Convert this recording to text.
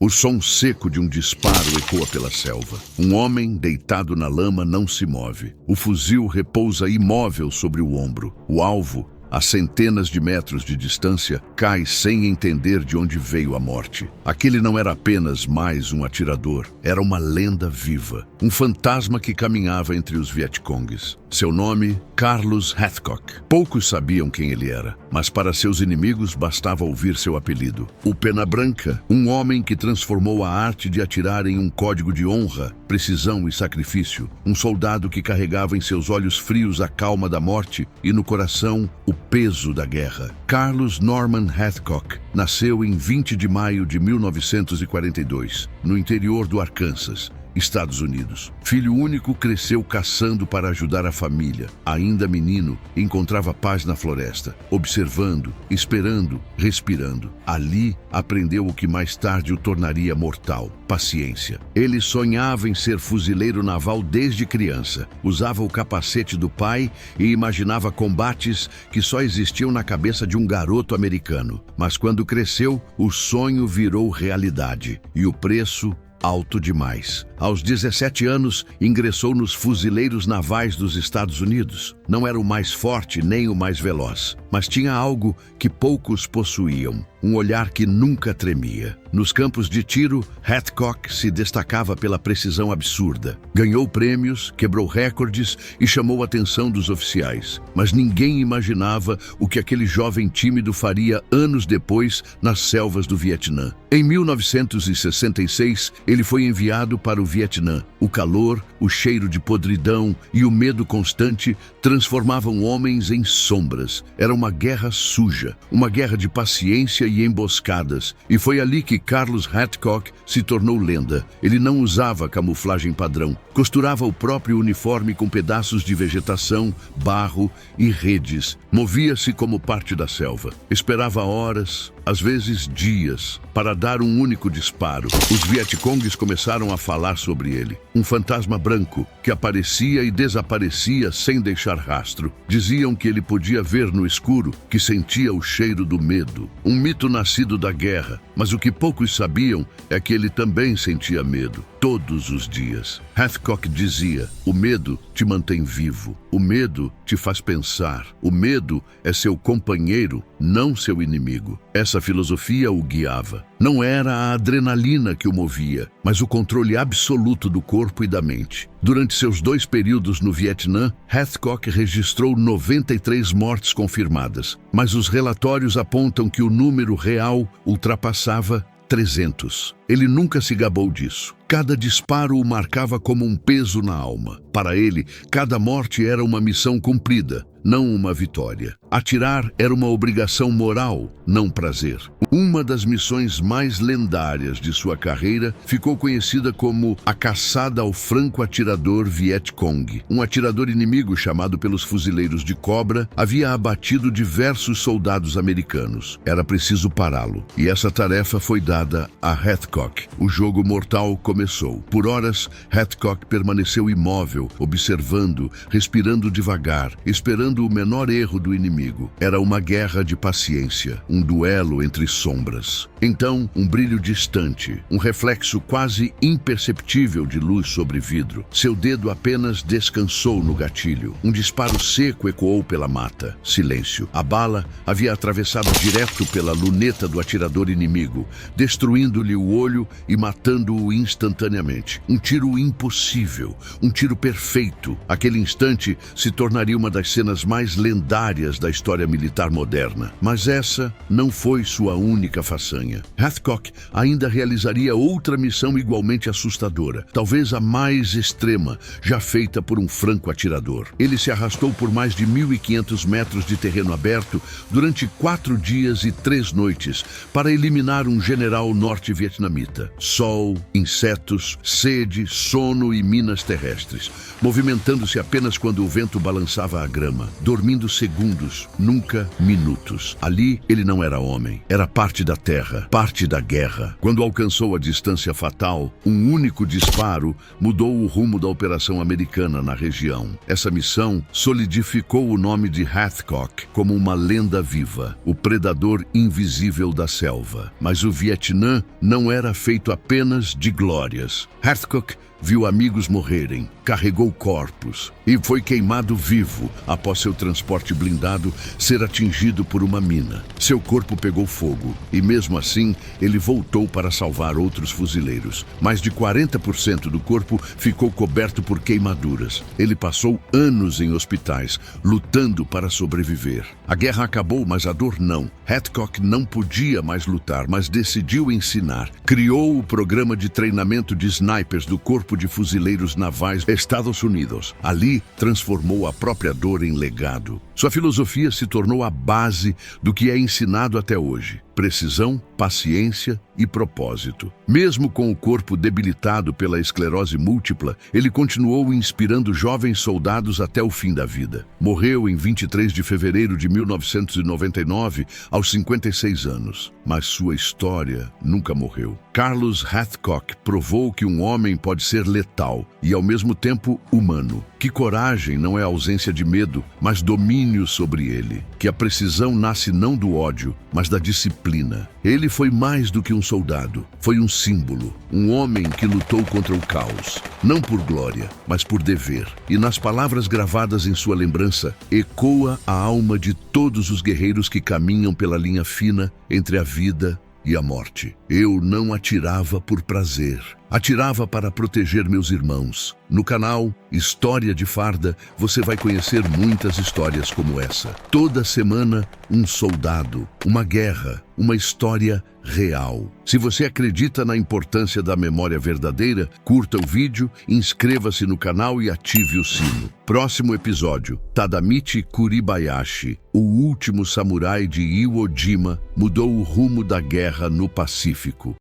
O som seco de um disparo ecoa pela selva. Um homem deitado na lama não se move. O fuzil repousa imóvel sobre o ombro. O alvo, a centenas de metros de distância, cai sem entender de onde veio a morte. Aquele não era apenas mais um atirador, era uma lenda viva. Um fantasma que caminhava entre os Vietcongues. Seu nome, Carlos Hathcock. Poucos sabiam quem ele era, mas para seus inimigos bastava ouvir seu apelido. O Pena Branca, um homem que transformou a arte de atirar em um código de honra, precisão e sacrifício. Um soldado que carregava em seus olhos frios a calma da morte e no coração o peso da guerra. Carlos Norman Hathcock nasceu em 20 de maio de 1942, no interior do Arkansas, Estados Unidos. Filho único, cresceu caçando para ajudar a família. Ainda menino, encontrava paz na floresta, observando, esperando, respirando. Ali, aprendeu o que mais tarde o tornaria mortal: paciência. Ele sonhava em ser fuzileiro naval desde criança. Usava o capacete do pai e imaginava combates que só existiam na cabeça de um garoto americano. Mas quando cresceu, o sonho virou realidade. E o preço alto demais. Aos 17 anos, ingressou nos Fuzileiros Navais dos Estados Unidos. Não era o mais forte nem o mais veloz, mas tinha algo que poucos possuíam: um olhar que nunca tremia. Nos campos de tiro, Hathcock se destacava pela precisão absurda. Ganhou prêmios, quebrou recordes e chamou a atenção dos oficiais. Mas ninguém imaginava o que aquele jovem tímido faria anos depois nas selvas do Vietnã. Em 1966, ele foi enviado para o Vietnã. O calor, o cheiro de podridão e o medo constante transformavam homens em sombras. Era uma guerra suja, uma guerra de paciência e emboscadas. E foi ali que Carlos Hathcock se tornou lenda. Ele não usava camuflagem padrão. Costurava o próprio uniforme com pedaços de vegetação, barro e redes. Movia-se como parte da selva. Esperava horas, às vezes dias, para dar um único disparo. Os Vietcongues começaram a falar sobre ele. Um fantasma branco que aparecia e desaparecia sem deixar rastro. Diziam que ele podia ver no escuro, que sentia o cheiro do medo. Um mito nascido da guerra, mas o que poucos sabiam é que ele também sentia medo, todos os dias. Hathcock dizia: o medo te mantém vivo, o medo te faz pensar, o medo é seu companheiro, não seu inimigo. Essa filosofia o guiava. Não era a adrenalina que o movia, mas o controle absoluto do corpo e da mente. Durante seus 2 períodos no Vietnã, Hathcock registrou 93 mortes confirmadas, mas os relatórios apontam que o número real ultrapassava 300. Ele nunca se gabou disso. Cada disparo o marcava como um peso na alma. Para ele, cada morte era uma missão cumprida, não uma vitória. Atirar era uma obrigação moral, não prazer. Uma das missões mais lendárias de sua carreira ficou conhecida como a caçada ao franco-atirador Vietcong. Um atirador inimigo chamado pelos fuzileiros de Cobra havia abatido diversos soldados americanos. Era preciso pará-lo, e essa tarefa foi dada a Hathcock. O jogo mortal começou. Por horas, Hathcock permaneceu imóvel, observando, respirando devagar, esperando o menor erro do inimigo. Era uma guerra de paciência, um duelo entre sombras. Então, um brilho distante, um reflexo quase imperceptível de luz sobre vidro. Seu dedo apenas descansou no gatilho. Um disparo seco ecoou pela mata. Silêncio. A bala havia atravessado direto pela luneta do atirador inimigo, destruindo-lhe o olho e matando-o instantaneamente. Um tiro impossível, um tiro perfeito. Aquele instante se tornaria uma das cenas mais lendárias da história militar moderna. Mas essa não foi sua única façanha. Hathcock ainda realizaria outra missão igualmente assustadora, talvez a mais extrema, já feita por um franco-atirador. Ele se arrastou por mais de 1.500 metros de terreno aberto durante 4 dias e 3 noites para eliminar um general norte-vietnamita. Sol, insetos, sede, sono e minas terrestres, movimentando-se apenas quando o vento balançava a grama. dormindo segundos, nunca minutos. Ali, ele não era homem. Era parte da terra, parte da guerra. Quando alcançou a distância fatal, um único disparo mudou o rumo da operação americana na região. Essa missão solidificou o nome de Hathcock como uma lenda viva, o predador invisível da selva. Mas o Vietnã não era feito apenas de glórias. Hathcock viu amigos morrerem, carregou corpos e foi queimado vivo após seu transporte blindado ser atingido por uma mina. Seu corpo pegou fogo e, mesmo assim, ele voltou para salvar outros fuzileiros. Mais de 40% do corpo ficou coberto por queimaduras. Ele passou anos em hospitais, lutando para sobreviver. A guerra acabou, mas a dor não. Hathcock não podia mais lutar, mas decidiu ensinar. Criou o programa de treinamento de snipers do Corpo de Fuzileiros Navais Estados Unidos. Ali, transformou a própria dor em legado. Sua filosofia se tornou a base do que é ensinado até hoje: precisão, paciência e propósito. Mesmo com o corpo debilitado pela esclerose múltipla, ele continuou inspirando jovens soldados até o fim da vida. Morreu em 23 de fevereiro de 1999, aos 56 anos. Mas sua história nunca morreu. Carlos Hathcock provou que um homem pode ser letal e, ao mesmo tempo, humano. Que coragem não é ausência de medo, mas domínio sobre ele. Que a precisão nasce não do ódio, mas da disciplina. Ele foi mais do que um soldado. Foi um símbolo. Um homem que lutou contra o caos. Não por glória, mas por dever. E nas palavras gravadas em sua lembrança, ecoa a alma de todos os guerreiros que caminham pela linha fina entre a vida e a morte. Eu não atirava por prazer. Atirava para proteger meus irmãos. No canal História de Farda, você vai conhecer muitas histórias como essa. Toda semana, um soldado, uma guerra, uma história real. Se você acredita na importância da memória verdadeira, curta o vídeo, inscreva-se no canal e ative o sino. Próximo episódio: Tadamichi Kuribayashi, o último samurai de Iwo Jima, mudou o rumo da guerra no Pacífico.